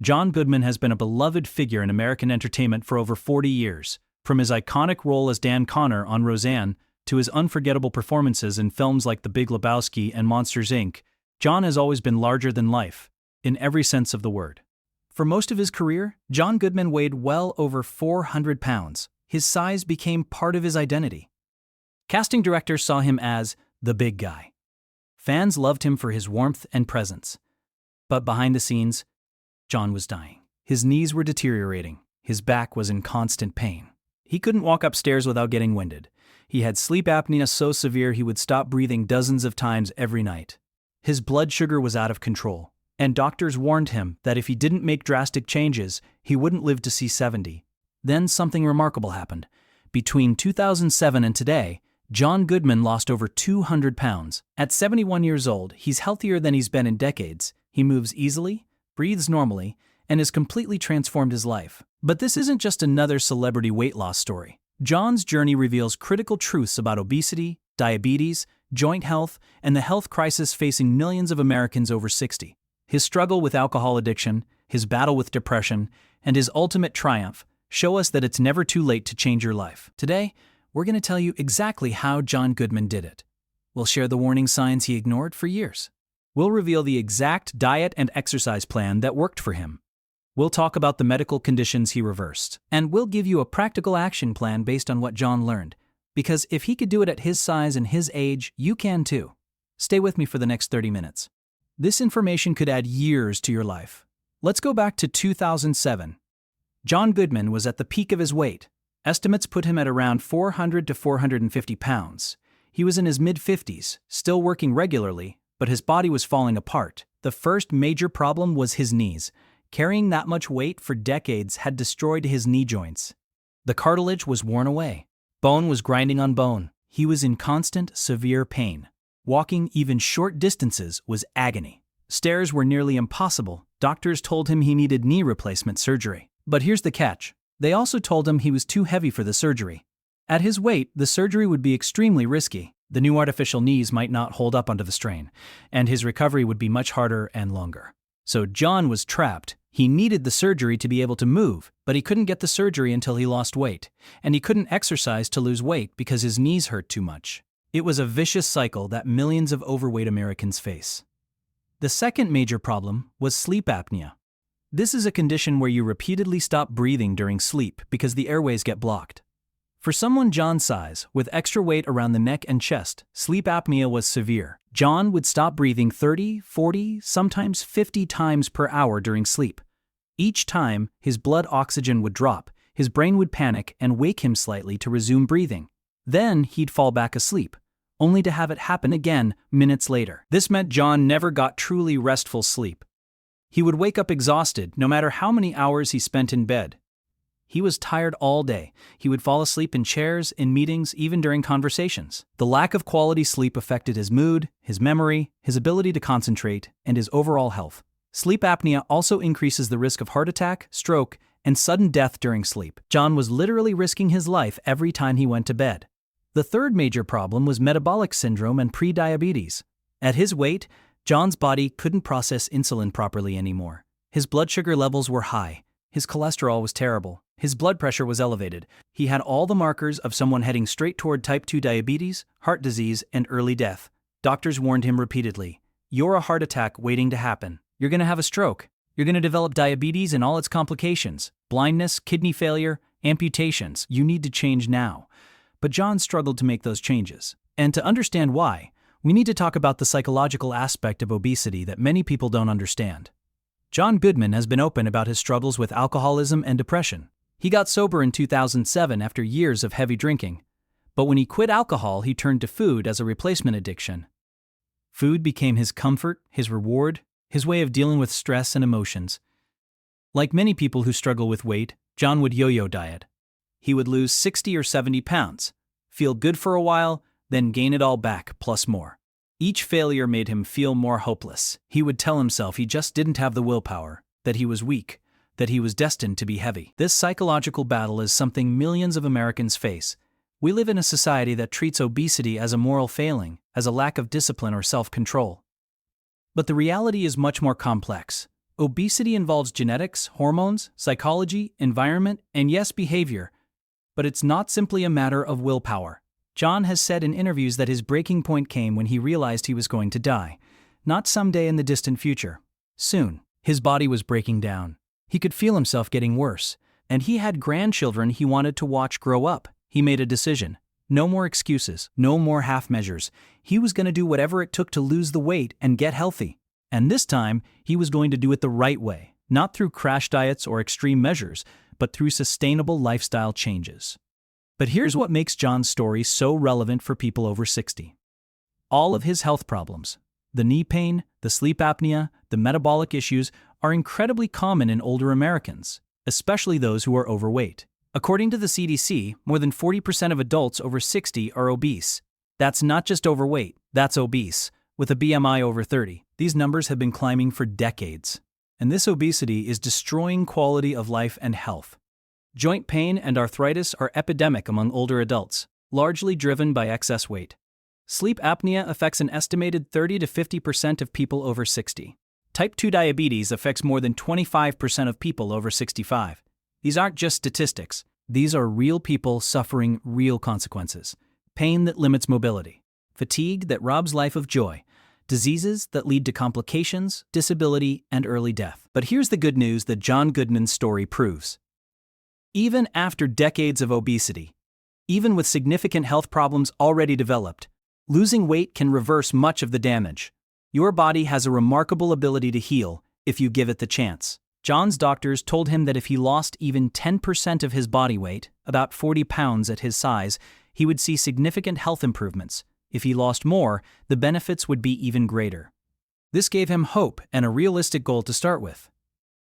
John Goodman has been a beloved figure in American entertainment for over 40 years, from his iconic role as Dan Connor on Roseanne to his unforgettable performances in films like The Big Lebowski and Monsters, Inc. John has always been larger than life, in every sense of the word. For most of his career, John Goodman weighed well over 400 pounds. His size became part of his identity. Casting directors saw him as the big guy. Fans loved him for his warmth and presence. But behind the scenes, John was dying. His knees were deteriorating. His back was in constant pain. He couldn't walk upstairs without getting winded. He had sleep apnea so severe he would stop breathing dozens of times every night. His blood sugar was out of control, and doctors warned him that if he didn't make drastic changes, he wouldn't live to see 70. Then something remarkable happened. Between 2007 and today, John Goodman lost over 200 pounds. At 71 years old, he's healthier than he's been in decades. He moves easily, breathes normally, and has completely transformed his life. But this isn't just another celebrity weight loss story. John's journey reveals critical truths about obesity, diabetes, joint health, and the health crisis facing millions of Americans over 60. His struggle with alcohol addiction, his battle with depression, and his ultimate triumph show us that it's never too late to change your life. Today, we're going to tell you exactly how John Goodman did it. We'll share the warning signs he ignored for years. We'll reveal the exact diet and exercise plan that worked for him. We'll talk about the medical conditions he reversed. And we'll give you a practical action plan based on what John learned. Because if he could do it at his size and his age, you can too. Stay with me for the next 30 minutes. This information could add years to your life. Let's go back to 2007. John Goodman was at the peak of his weight. Estimates put him at around 400 to 450 pounds. He was in his mid-50s, still working regularly, but his body was falling apart. The first major problem was his knees. Carrying that much weight for decades had destroyed his knee joints. The cartilage was worn away. Bone was grinding on bone. He was in constant, severe pain. Walking even short distances was agony. Stairs were nearly impossible. Doctors told him he needed knee replacement surgery. But here's the catch. They also told him he was too heavy for the surgery. At his weight, the surgery would be extremely risky. The new artificial knees might not hold up under the strain, and his recovery would be much harder and longer. So John was trapped. He needed the surgery to be able to move, but he couldn't get the surgery until he lost weight. And he couldn't exercise to lose weight because his knees hurt too much. It was a vicious cycle that millions of overweight Americans face. The second major problem was sleep apnea. This is a condition where you repeatedly stop breathing during sleep because the airways get blocked. For someone John's size, with extra weight around the neck and chest, sleep apnea was severe. John would stop breathing 30, 40, sometimes 50 times per hour during sleep. Each time, his blood oxygen would drop, his brain would panic and wake him slightly to resume breathing. Then he'd fall back asleep, only to have it happen again minutes later. This meant John never got truly restful sleep. He would wake up exhausted no matter how many hours he spent in bed. He was tired all day. He would fall asleep in chairs, in meetings, even during conversations. The lack of quality sleep affected his mood, his memory, his ability to concentrate, and his overall health. Sleep apnea also increases the risk of heart attack, stroke, and sudden death during sleep. John was literally risking his life every time he went to bed. The third major problem was metabolic syndrome and prediabetes. At his weight, John's body couldn't process insulin properly anymore. His blood sugar levels were high. His cholesterol was terrible. His blood pressure was elevated. He had all the markers of someone heading straight toward type 2 diabetes, heart disease, and early death. Doctors warned him repeatedly, "You're a heart attack waiting to happen. You're going to have a stroke. You're going to develop diabetes and all its complications, blindness, kidney failure, amputations. You need to change now." But John struggled to make those changes. And to understand why, we need to talk about the psychological aspect of obesity that many people don't understand. John Goodman has been open about his struggles with alcoholism and depression. He got sober in 2007 after years of heavy drinking. But when he quit alcohol, he turned to food as a replacement addiction. Food became his comfort, his reward, his way of dealing with stress and emotions. Like many people who struggle with weight, John would yo-yo diet. He would lose 60 or 70 pounds, feel good for a while, then gain it all back, plus more. Each failure made him feel more hopeless. He would tell himself he just didn't have the willpower, that he was weak, that he was destined to be heavy. This psychological battle is something millions of Americans face. We live in a society that treats obesity as a moral failing, as a lack of discipline or self-control. But the reality is much more complex. Obesity involves genetics, hormones, psychology, environment, and yes, behavior. But it's not simply a matter of willpower. John has said in interviews that his breaking point came when he realized he was going to die. Not someday in the distant future. Soon. His body was breaking down. He could feel himself getting worse. And he had grandchildren he wanted to watch grow up. He made a decision. No more excuses. No more half measures. He was going to do whatever it took to lose the weight and get healthy. And this time, he was going to do it the right way. Not through crash diets or extreme measures, but through sustainable lifestyle changes. But here's what makes John's story so relevant for people over 60. All of his health problems, the knee pain, the sleep apnea, the metabolic issues, are incredibly common in older Americans, especially those who are overweight. According to the CDC, more than 40% of adults over 60 are obese. That's not just overweight, that's obese, with a BMI over 30. These numbers have been climbing for decades. And this obesity is destroying quality of life and health. Joint pain and arthritis are epidemic among older adults, largely driven by excess weight. Sleep apnea affects an estimated 30 to 50% of people over 60. Type 2 diabetes affects more than 25% of people over 65. These aren't just statistics. These are real people suffering real consequences. Pain that limits mobility. Fatigue that robs life of joy. Diseases that lead to complications, disability, and early death. But here's the good news that John Goodman's story proves. Even after decades of obesity, even with significant health problems already developed, losing weight can reverse much of the damage. Your body has a remarkable ability to heal if you give it the chance. John's doctors told him that if he lost even 10% of his body weight, about 40 pounds at his size, he would see significant health improvements. If he lost more, the benefits would be even greater. This gave him hope and a realistic goal to start with.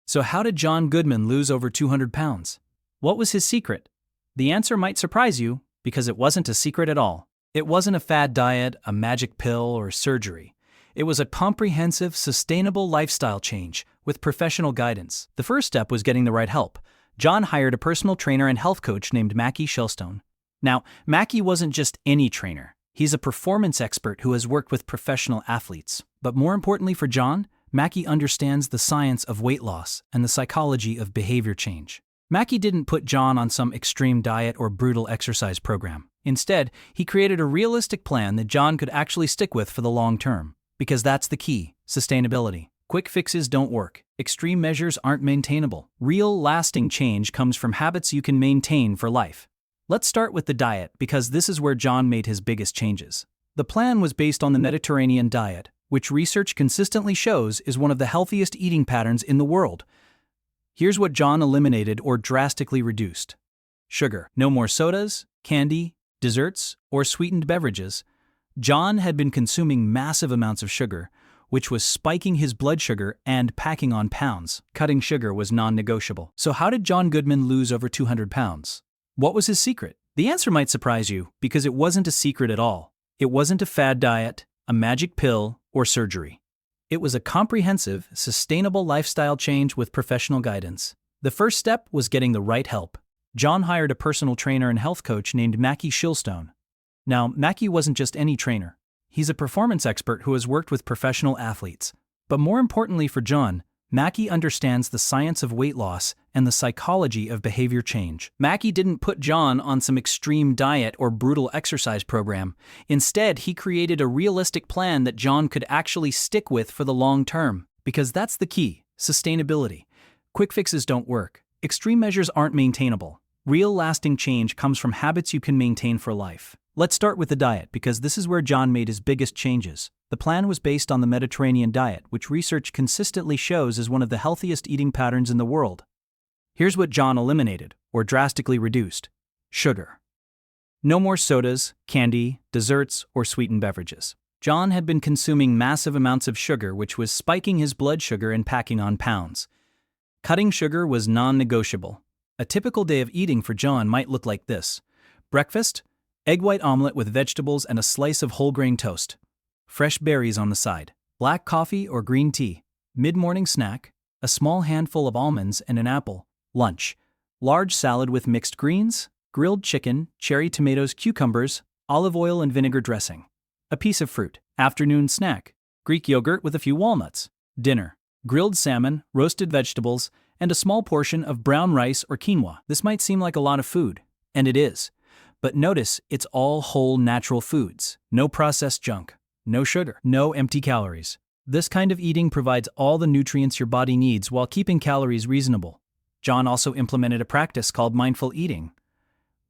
So how did John Goodman lose over 200 pounds? What was his secret? The answer might surprise you, because it wasn't a secret at all. It wasn't a fad diet, a magic pill, or surgery. It was a comprehensive, sustainable lifestyle change with professional guidance. The first step was getting the right help. John hired a personal trainer and health coach named Mackie Shilstone. Now, Mackie wasn't just any trainer. He's a performance expert who has worked with professional athletes. But more importantly for John, Mackie understands the science of weight loss and the psychology of behavior change. Mackie didn't put John on some extreme diet or brutal exercise program. Instead, he created a realistic plan that John could actually stick with for the long term. Because that's the key, sustainability. Quick fixes don't work. Extreme measures aren't maintainable. Real, lasting change comes from habits you can maintain for life. Let's start with the diet, because this is where John made his biggest changes. The plan was based on the Mediterranean diet, which research consistently shows is one of the healthiest eating patterns in the world. Here's what John eliminated or drastically reduced. Sugar. No more sodas, candy, desserts, or sweetened beverages. John had been consuming massive amounts of sugar, which was spiking his blood sugar and packing on pounds. Cutting sugar was non-negotiable. So how did John Goodman lose over 200 pounds? What was his secret? The answer might surprise you, because it wasn't a secret at all. It wasn't a fad diet, a magic pill, or surgery. It was a comprehensive, sustainable lifestyle change with professional guidance. The first step was getting the right help. John hired a personal trainer and health coach named Mackie Shilstone. Now, Mackie wasn't just any trainer. He's a performance expert who has worked with professional athletes. But more importantly for John, Mackie understands the science of weight loss and the psychology of behavior change. Mackie didn't put John on some extreme diet or brutal exercise program. Instead, he created a realistic plan that John could actually stick with for the long term. Because that's the key, sustainability. Quick fixes don't work. Extreme measures aren't maintainable. Real lasting change comes from habits you can maintain for life. Let's start with the diet, because this is where John made his biggest changes. The plan was based on the Mediterranean diet, which research consistently shows is one of the healthiest eating patterns in the world. Here's what John eliminated, or drastically reduced. Sugar. No more sodas, candy, desserts, or sweetened beverages. John had been consuming massive amounts of sugar, which was spiking his blood sugar and packing on pounds. Cutting sugar was non-negotiable. A typical day of eating for John might look like this. Breakfast: egg white omelet with vegetables and a slice of whole grain toast. Fresh berries on the side. Black coffee or green tea. Mid-morning snack: a small handful of almonds and an apple. Lunch: large salad with mixed greens, grilled chicken, cherry tomatoes, cucumbers, olive oil and vinegar dressing. A piece of fruit. Afternoon snack: Greek yogurt with a few walnuts. Dinner: grilled salmon, roasted vegetables, and a small portion of brown rice or quinoa. This might seem like a lot of food, and it is. But notice, it's all whole natural foods. No processed junk, no sugar, no empty calories. This kind of eating provides all the nutrients your body needs while keeping calories reasonable. John also implemented a practice called mindful eating.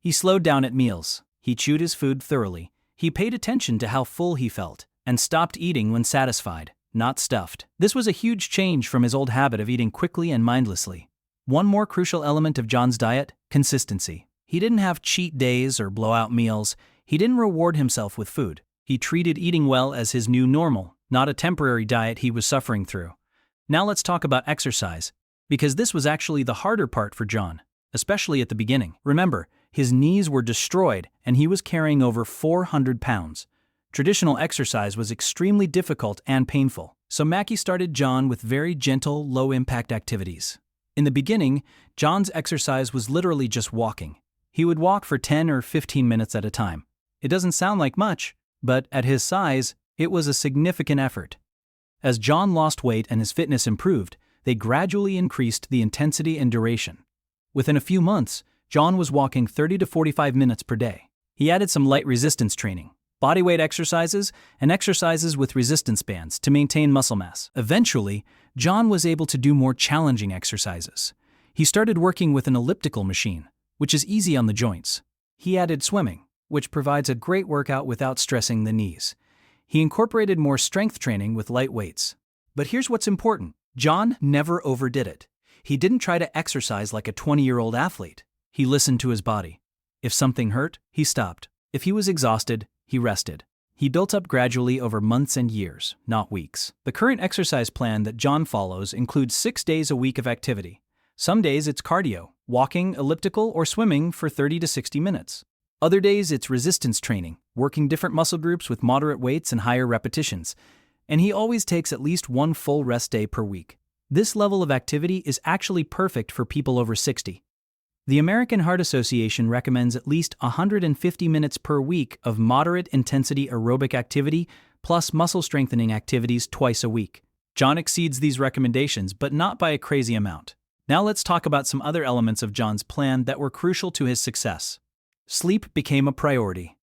He slowed down at meals. He chewed his food thoroughly. He paid attention to how full he felt and stopped eating when satisfied, not stuffed. This was a huge change from his old habit of eating quickly and mindlessly. One more crucial element of John's diet: consistency. He didn't have cheat days or blowout meals. He didn't reward himself with food. He treated eating well as his new normal, not a temporary diet he was suffering through. Now let's talk about exercise, because this was actually the harder part for John, especially at the beginning. Remember, his knees were destroyed and he was carrying over 400 pounds. Traditional exercise was extremely difficult and painful, so Mackey started John with very gentle, low-impact activities. In the beginning, John's exercise was literally just walking. He would walk for 10 or 15 minutes at a time. It doesn't sound like much, but at his size, it was a significant effort. As John lost weight and his fitness improved, they gradually increased the intensity and duration. Within a few months, John was walking 30 to 45 minutes per day. He added some light resistance training, bodyweight exercises, and exercises with resistance bands to maintain muscle mass. Eventually, John was able to do more challenging exercises. He started working with an elliptical machine, which is easy on the joints. He added swimming, which provides a great workout without stressing the knees. He incorporated more strength training with light weights. But here's what's important: John never overdid it. He didn't try to exercise like a 20-year-old athlete. He listened to his body. If something hurt, he stopped. If he was exhausted, he rested. He built up gradually over months and years, not weeks. The current exercise plan that John follows includes 6 days a week of activity. Some days it's cardio, walking, elliptical, or swimming for 30 to 60 minutes. Other days it's resistance training, working different muscle groups with moderate weights and higher repetitions. And he always takes at least one full rest day per week. This level of activity is actually perfect for people over 60. The American Heart Association recommends at least 150 minutes per week of moderate intensity aerobic activity plus muscle strengthening activities twice a week. John exceeds these recommendations, but not by a crazy amount. Now let's talk about some other elements of John's plan that were crucial to his success. Sleep became a priority.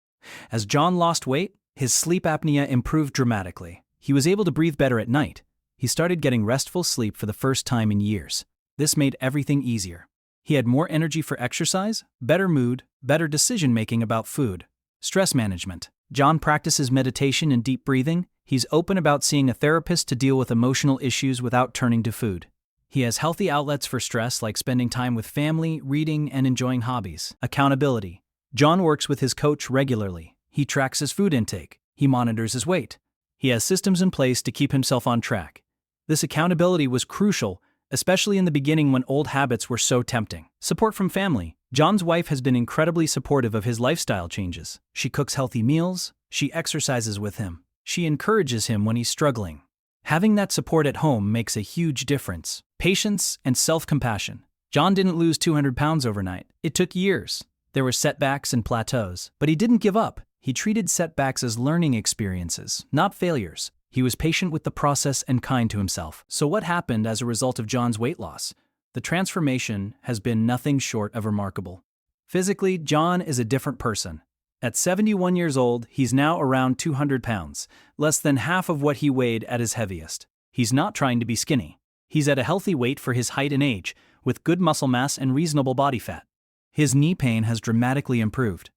As John lost weight, his sleep apnea improved dramatically. He was able to breathe better at night. He started getting restful sleep for the first time in years. This made everything easier. He had more energy for exercise, better mood, better decision-making about food. Stress management. John practices meditation and deep breathing. He's open about seeing a therapist to deal with emotional issues without turning to food. He has healthy outlets for stress like spending time with family, reading, and enjoying hobbies. Accountability. John works with his coach regularly. He tracks his food intake. He monitors his weight. He has systems in place to keep himself on track. This accountability was crucial, especially in the beginning when old habits were so tempting. Support from family. John's wife has been incredibly supportive of his lifestyle changes. She cooks healthy meals. She exercises with him. She encourages him when he's struggling. Having that support at home makes a huge difference. Patience and self-compassion. John didn't lose 200 pounds overnight. It took years. There were setbacks and plateaus, but he didn't give up. He treated setbacks as learning experiences, not failures. He was patient with the process and kind to himself. So what happened as a result of John's weight loss? The transformation has been nothing short of remarkable. Physically, John is a different person. At 71 years old, he's now around 200 pounds, less than half of what he weighed at his heaviest. He's not trying to be skinny. He's at a healthy weight for his height and age, with good muscle mass and reasonable body fat. His knee pain has dramatically improved.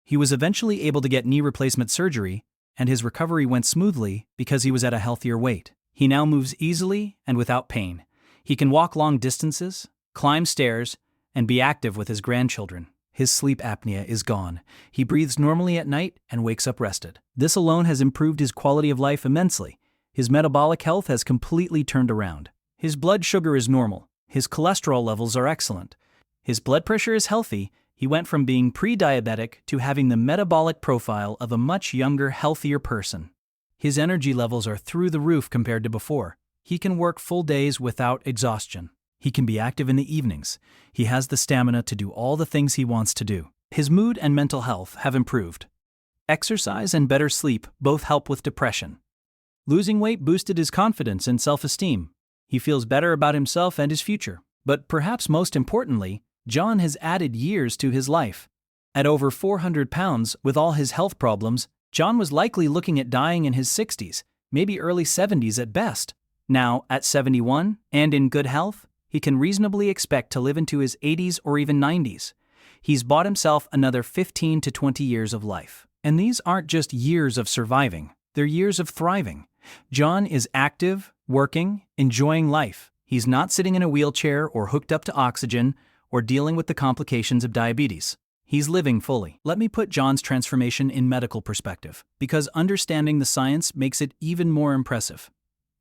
He was eventually able to get knee replacement surgery, and his recovery went smoothly because he was at a healthier weight. He now moves easily and without pain. He can walk long distances, climb stairs, and be active with his grandchildren. His sleep apnea is gone. He breathes normally at night and wakes up rested. This alone has improved his quality of life immensely. His metabolic health has completely turned around. His blood sugar is normal. His cholesterol levels are excellent. His blood pressure is healthy. He went from being pre-diabetic to having the metabolic profile of a much younger, healthier person. His energy levels are through the roof compared to before. He can work full days without exhaustion. He can be active in the evenings. He has the stamina to do all the things he wants to do. His mood and mental health have improved. Exercise and better sleep both help with depression. Losing weight boosted his confidence and self-esteem. He feels better about himself and his future. But perhaps most importantly, John has added years to his life. At over 400 pounds, with all his health problems, John was likely looking at dying in his 60s, maybe early 70s at best. Now, at 71, and in good health, he can reasonably expect to live into his 80s or even 90s. He's bought himself another 15 to 20 years of life. And these aren't just years of surviving, they're years of thriving. John is active, working, enjoying life. He's not sitting in a wheelchair or hooked up to oxygen or dealing with the complications of diabetes. He's living fully. Let me put John's transformation in medical perspective, because understanding the science makes it even more impressive.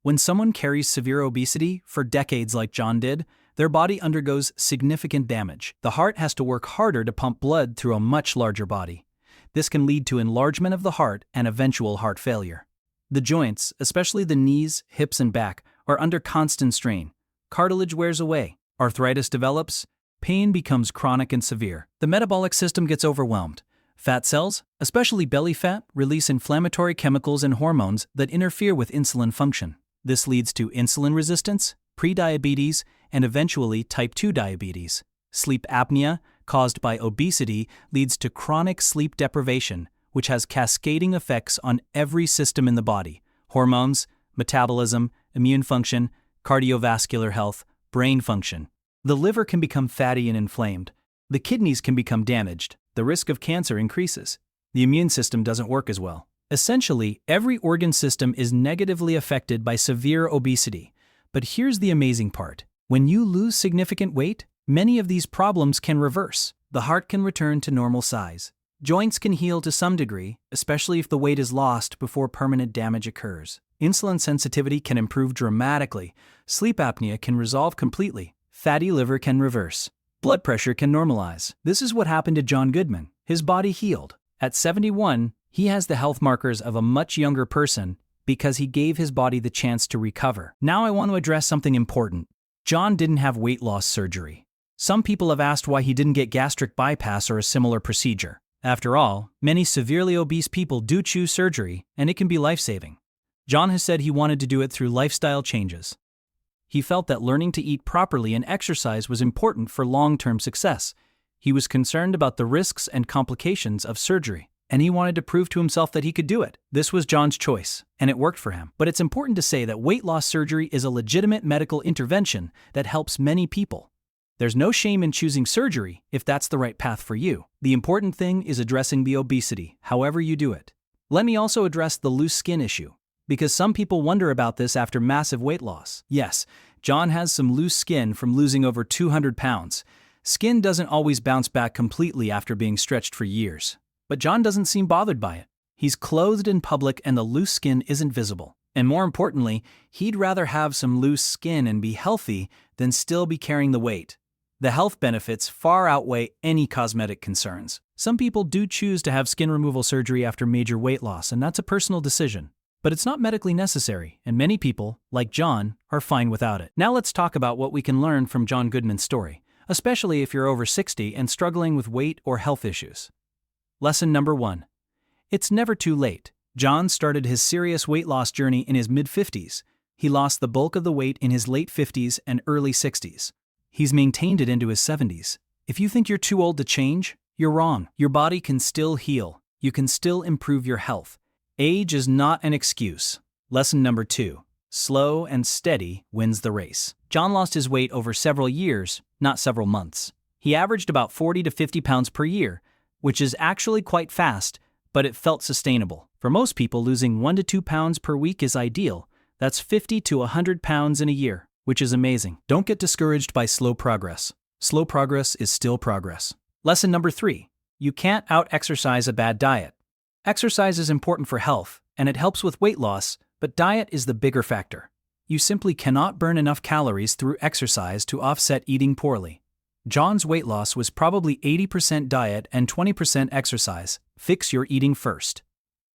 When someone carries severe obesity for decades like John did, their body undergoes significant damage. The heart has to work harder to pump blood through a much larger body. This can lead to enlargement of the heart and eventual heart failure. The joints, especially the knees, hips, and back, are under constant strain. Cartilage wears away, arthritis develops, pain becomes chronic and severe. The metabolic system gets overwhelmed. Fat cells, especially belly fat, release inflammatory chemicals and hormones that interfere with insulin function. This leads to insulin resistance, prediabetes, and eventually type 2 diabetes. Sleep apnea, caused by obesity, leads to chronic sleep deprivation, which has cascading effects on every system in the body: hormones, metabolism, immune function, cardiovascular health, brain function. The liver can become fatty and inflamed. The kidneys can become damaged. The risk of cancer increases. The immune system doesn't work as well. Essentially, every organ system is negatively affected by severe obesity. But here's the amazing part. When you lose significant weight, many of these problems can reverse. The heart can return to normal size. Joints can heal to some degree, especially if the weight is lost before permanent damage occurs. Insulin sensitivity can improve dramatically. Sleep apnea can resolve completely. Fatty liver can reverse. Blood pressure can normalize. This is what happened to John Goodman. His body healed. At 71, he has the health markers of a much younger person because he gave his body the chance to recover. Now I want to address something important. John didn't have weight loss surgery. Some people have asked why he didn't get gastric bypass or a similar procedure. After all, many severely obese people do choose surgery, and it can be life-saving. John has said he wanted to do it through lifestyle changes. He felt that learning to eat properly and exercise was important for long-term success. He was concerned about the risks and complications of surgery, and he wanted to prove to himself that he could do it. This was John's choice, and it worked for him. But it's important to say that weight loss surgery is a legitimate medical intervention that helps many people. There's no shame in choosing surgery if that's the right path for you. The important thing is addressing the obesity, however you do it. Let me also address the loose skin issue, because some people wonder about this after massive weight loss. Yes, John has some loose skin from losing over 200 pounds. Skin doesn't always bounce back completely after being stretched for years. But John doesn't seem bothered by it. He's clothed in public and the loose skin isn't visible. And more importantly, he'd rather have some loose skin and be healthy than still be carrying the weight. The health benefits far outweigh any cosmetic concerns. Some people do choose to have skin removal surgery after major weight loss, and that's a personal decision. But it's not medically necessary, and many people, like John, are fine without it. Now let's talk about what we can learn from John Goodman's story, especially if you're over 60 and struggling with weight or health issues. Lesson number 1. It's never too late. John started his serious weight loss journey in his mid-50s. He lost the bulk of the weight in his late 50s and early 60s. He's maintained it into his 70s. If you think you're too old to change, you're wrong. Your body can still heal. You can still improve your health. Age is not an excuse. Lesson number 2. Slow and steady wins the race. John lost his weight over several years, not several months. He averaged about 40 to 50 pounds per year, which is actually quite fast, but it felt sustainable. For most people, losing 1 to 2 pounds per week is ideal. That's 50 to 100 pounds in a year, which is amazing. Don't get discouraged by slow progress. Slow progress is still progress. Lesson number 3. You can't out-exercise a bad diet. Exercise is important for health, and it helps with weight loss, but diet is the bigger factor. You simply cannot burn enough calories through exercise to offset eating poorly. John's weight loss was probably 80% diet and 20% exercise. Fix your eating first.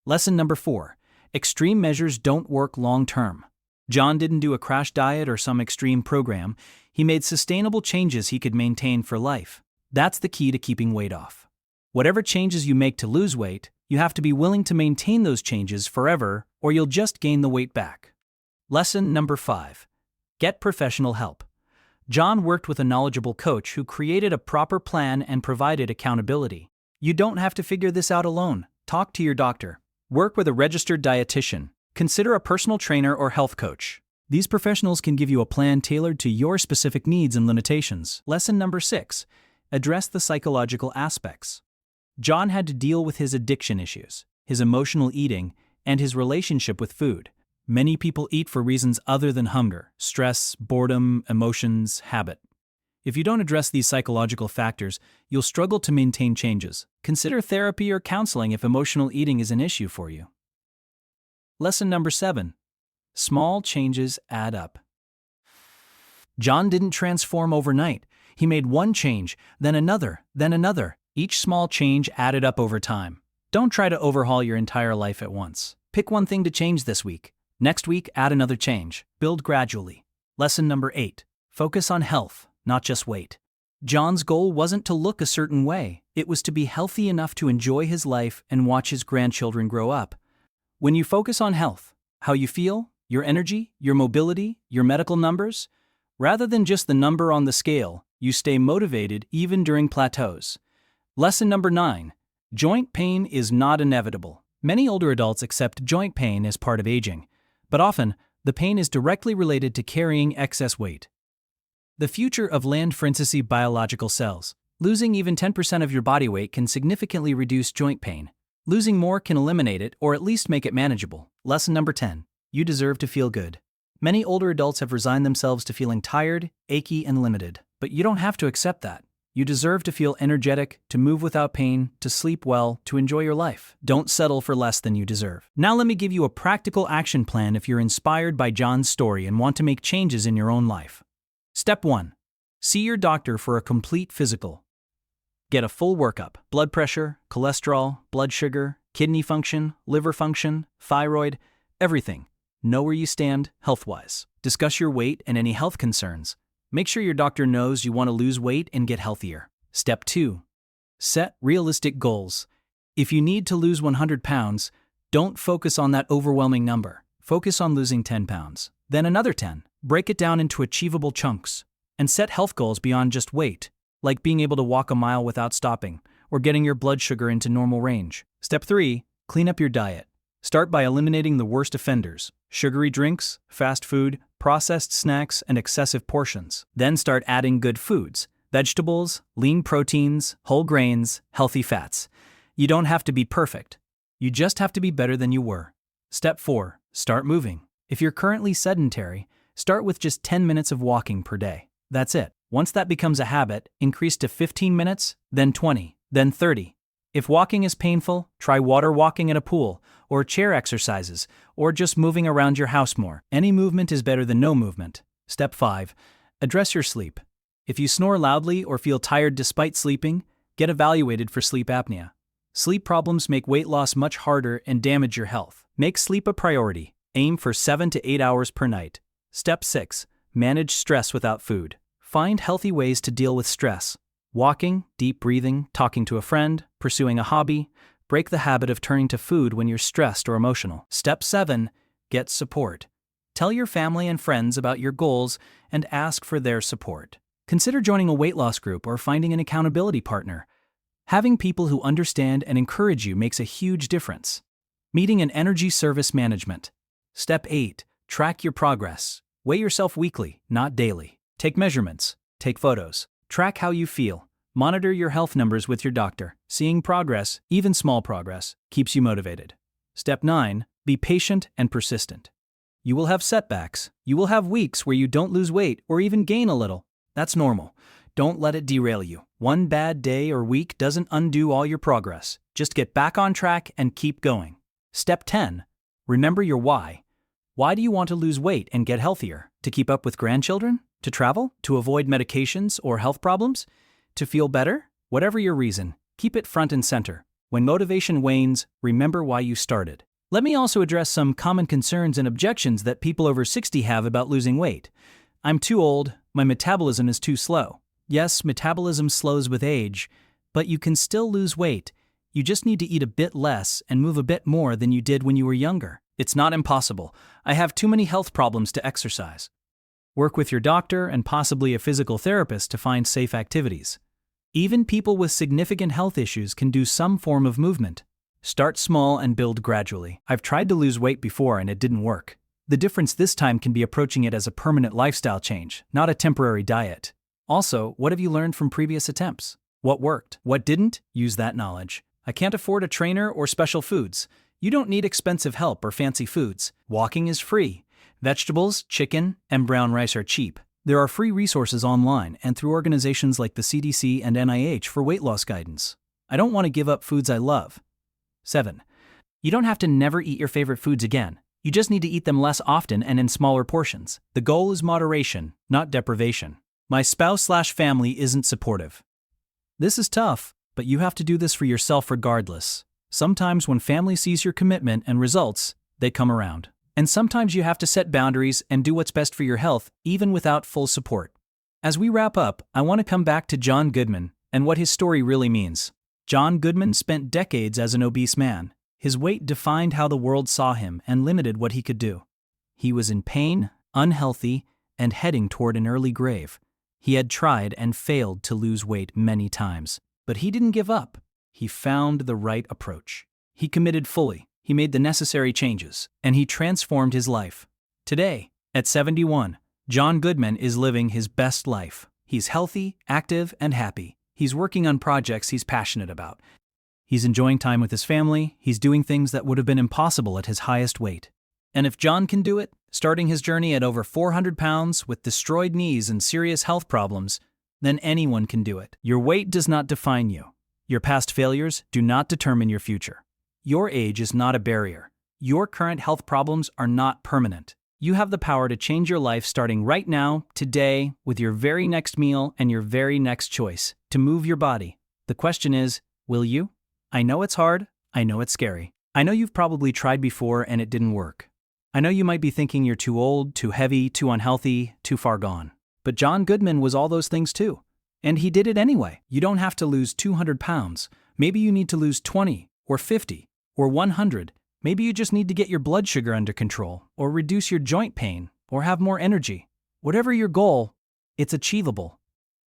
Lesson number 4. Extreme measures don't work long-term. John didn't do a crash diet or some extreme program. He made sustainable changes he could maintain for life. That's the key to keeping weight off. Whatever changes you make to lose weight, you have to be willing to maintain those changes forever, or you'll just gain the weight back. Lesson number 5. Get professional help. John worked with a knowledgeable coach who created a proper plan and provided accountability. You don't have to figure this out alone. Talk to your doctor. Work with a registered dietitian. Consider a personal trainer or health coach. These professionals can give you a plan tailored to your specific needs and limitations. Lesson number 6. Address the psychological aspects. John had to deal with his addiction issues, his emotional eating, and his relationship with food. Many people eat for reasons other than hunger, stress, boredom, emotions, habit. If you don't address these psychological factors, you'll struggle to maintain changes. Consider therapy or counseling if emotional eating is an issue for you. Lesson number 7. Small changes add up. John didn't transform overnight. He made one change, then another, then another. Each small change added up over time. Don't try to overhaul your entire life at once. Pick one thing to change this week. Next week, add another change. Build gradually. Lesson number 8. Focus on health, not just weight. John's goal wasn't to look a certain way. It was to be healthy enough to enjoy his life and watch his grandchildren grow up. When you focus on health, how you feel, your energy, your mobility, your medical numbers, rather than just the number on the scale, you stay motivated even during plateaus. Lesson number 9. Joint pain is not inevitable. Many older adults accept joint pain as part of aging, but often, the pain is directly related to carrying excess weight. The future of biological cells. Losing even 10% of your body weight can significantly reduce joint pain. Losing more can eliminate it or at least make it manageable. Lesson number 10. You deserve to feel good. Many older adults have resigned themselves to feeling tired, achy, and limited, but you don't have to accept that. You deserve to feel energetic, to move without pain, to sleep well, to enjoy your life. Don't settle for less than you deserve. Now let me give you a practical action plan if you're inspired by John's story and want to make changes in your own life. Step 1. See your doctor for a complete physical. Get a full workup: blood pressure, cholesterol, blood sugar, kidney function, liver function, thyroid, everything. Know where you stand health-wise. Discuss your weight and any health concerns. Make sure your doctor knows you want to lose weight and get healthier. Step 2. Set realistic goals. If you need to lose 100 pounds, don't focus on that overwhelming number. Focus on losing 10 pounds, then another 10. Break it down into achievable chunks. And set health goals beyond just weight, like being able to walk a mile without stopping, or getting your blood sugar into normal range. Step 3. Clean up your diet. Start by eliminating the worst offenders: sugary drinks, fast food, processed snacks, and excessive portions. Then start adding good foods: vegetables, lean proteins, whole grains, healthy fats. You don't have to be perfect. You just have to be better than you were. Step 4. Start moving. If you're currently sedentary, start with just 10 minutes of walking per day. That's it. Once that becomes a habit, increase to 15 minutes, then 20, then 30. If walking is painful, try water walking at a pool, or chair exercises, or just moving around your house more. Any movement is better than no movement. Step 5. Address your sleep. If you snore loudly or feel tired despite sleeping, get evaluated for sleep apnea. Sleep problems make weight loss much harder and damage your health. Make sleep a priority. Aim for 7 to 8 hours per night. Step 6. Manage stress without food. Find healthy ways to deal with stress. Walking, deep breathing, talking to a friend, pursuing a hobby. Break the habit of turning to food when you're stressed or emotional. Step 7. Get support. Tell your family and friends about your goals and ask for their support. Consider joining a weight loss group or finding an accountability partner. Having people who understand and encourage you makes a huge difference. Meeting an energy service management. Step 8. Track your progress. Weigh yourself weekly, not daily. Take measurements. Take photos. Track how you feel. Monitor your health numbers with your doctor. Seeing progress, even small progress, keeps you motivated. Step 9. Be patient and persistent. You will have setbacks. You will have weeks where you don't lose weight or even gain a little. That's normal. Don't let it derail you. One bad day or week doesn't undo all your progress. Just get back on track and keep going. Step 10. Remember your why. Why do you want to lose weight and get healthier? To keep up with grandchildren? To travel? To avoid medications or health problems? To feel better? Whatever your reason, keep it front and center. When motivation wanes, remember why you started. Let me also address some common concerns and objections that people over 60 have about losing weight. I'm too old, my metabolism is too slow. Yes, metabolism slows with age, but you can still lose weight. You just need to eat a bit less and move a bit more than you did when you were younger. It's not impossible. I have too many health problems to exercise. Work with your doctor and possibly a physical therapist to find safe activities. Even people with significant health issues can do some form of movement. Start small and build gradually. I've tried to lose weight before and it didn't work. The difference this time can be approaching it as a permanent lifestyle change, not a temporary diet. Also, what have you learned from previous attempts? What worked? What didn't? Use that knowledge. I can't afford a trainer or special foods. You don't need expensive help or fancy foods. Walking is free. Vegetables, chicken, and brown rice are cheap. There are free resources online and through organizations like the CDC and NIH for weight loss guidance. I don't want to give up foods I love. 7. You don't have to never eat your favorite foods again. You just need to eat them less often and in smaller portions. The goal is moderation, not deprivation. My spouse/family isn't supportive. This is tough, but you have to do this for yourself regardless. Sometimes when family sees your commitment and results, they come around. And sometimes you have to set boundaries and do what's best for your health, even without full support. As we wrap up, I want to come back to John Goodman and what his story really means. John Goodman spent decades as an obese man. His weight defined how the world saw him and limited what he could do. He was in pain, unhealthy, and heading toward an early grave. He had tried and failed to lose weight many times, but he didn't give up. He found the right approach. He committed fully, he made the necessary changes, and he transformed his life. Today, at 71, John Goodman is living his best life. He's healthy, active, and happy. He's working on projects he's passionate about. He's enjoying time with his family. He's doing things that would have been impossible at his highest weight. And if John can do it, starting his journey at over 400 pounds with destroyed knees and serious health problems, then anyone can do it. Your weight does not define you. Your past failures do not determine your future. Your age is not a barrier. Your current health problems are not permanent. You have the power to change your life starting right now, today, with your very next meal and your very next choice to move your body. The question is, will you? I know it's hard. I know it's scary. I know you've probably tried before and it didn't work. I know you might be thinking you're too old, too heavy, too unhealthy, too far gone. But John Goodman was all those things too. And he did it anyway. You don't have to lose 200 pounds. Maybe you need to lose 20 or 50 or 100. Maybe you just need to get your blood sugar under control, or reduce your joint pain, or have more energy. Whatever your goal, it's achievable.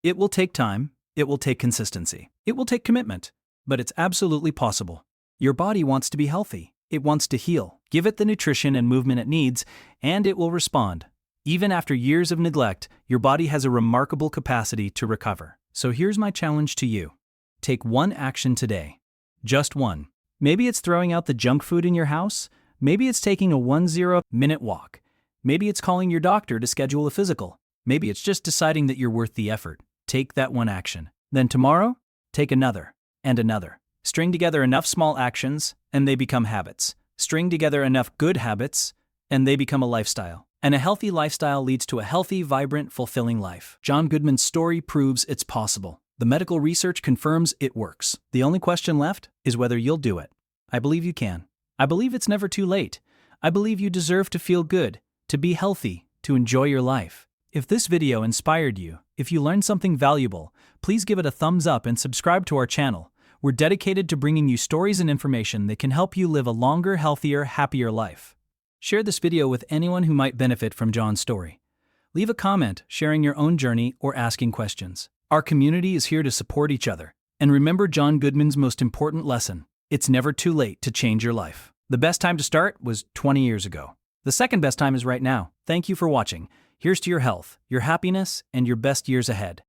It will take time, it will take consistency, it will take commitment, but it's absolutely possible. Your body wants to be healthy, it wants to heal. Give it the nutrition and movement it needs, and it will respond. Even after years of neglect, your body has a remarkable capacity to recover. So here's my challenge to you. Take one action today. Just one. Maybe it's throwing out the junk food in your house. Maybe it's taking a 10-minute walk. Maybe it's calling your doctor to schedule a physical. Maybe it's just deciding that you're worth the effort. Take that one action. Then tomorrow, take another and another. String together enough small actions, and they become habits. String together enough good habits, and they become a lifestyle. And a healthy lifestyle leads to a healthy, vibrant, fulfilling life. John Goodman's story proves it's possible. The medical research confirms it works. The only question left is whether you'll do it. I believe you can. I believe it's never too late. I believe you deserve to feel good, to be healthy, to enjoy your life. If this video inspired you, if you learned something valuable, please give it a thumbs up and subscribe to our channel. We're dedicated to bringing you stories and information that can help you live a longer, healthier, happier life. Share this video with anyone who might benefit from John's story. Leave a comment sharing your own journey or asking questions. Our community is here to support each other. And remember John Goodman's most important lesson. It's never too late to change your life. The best time to start was 20 years ago. The second best time is right now. Thank you for watching. Here's to your health, your happiness, and your best years ahead.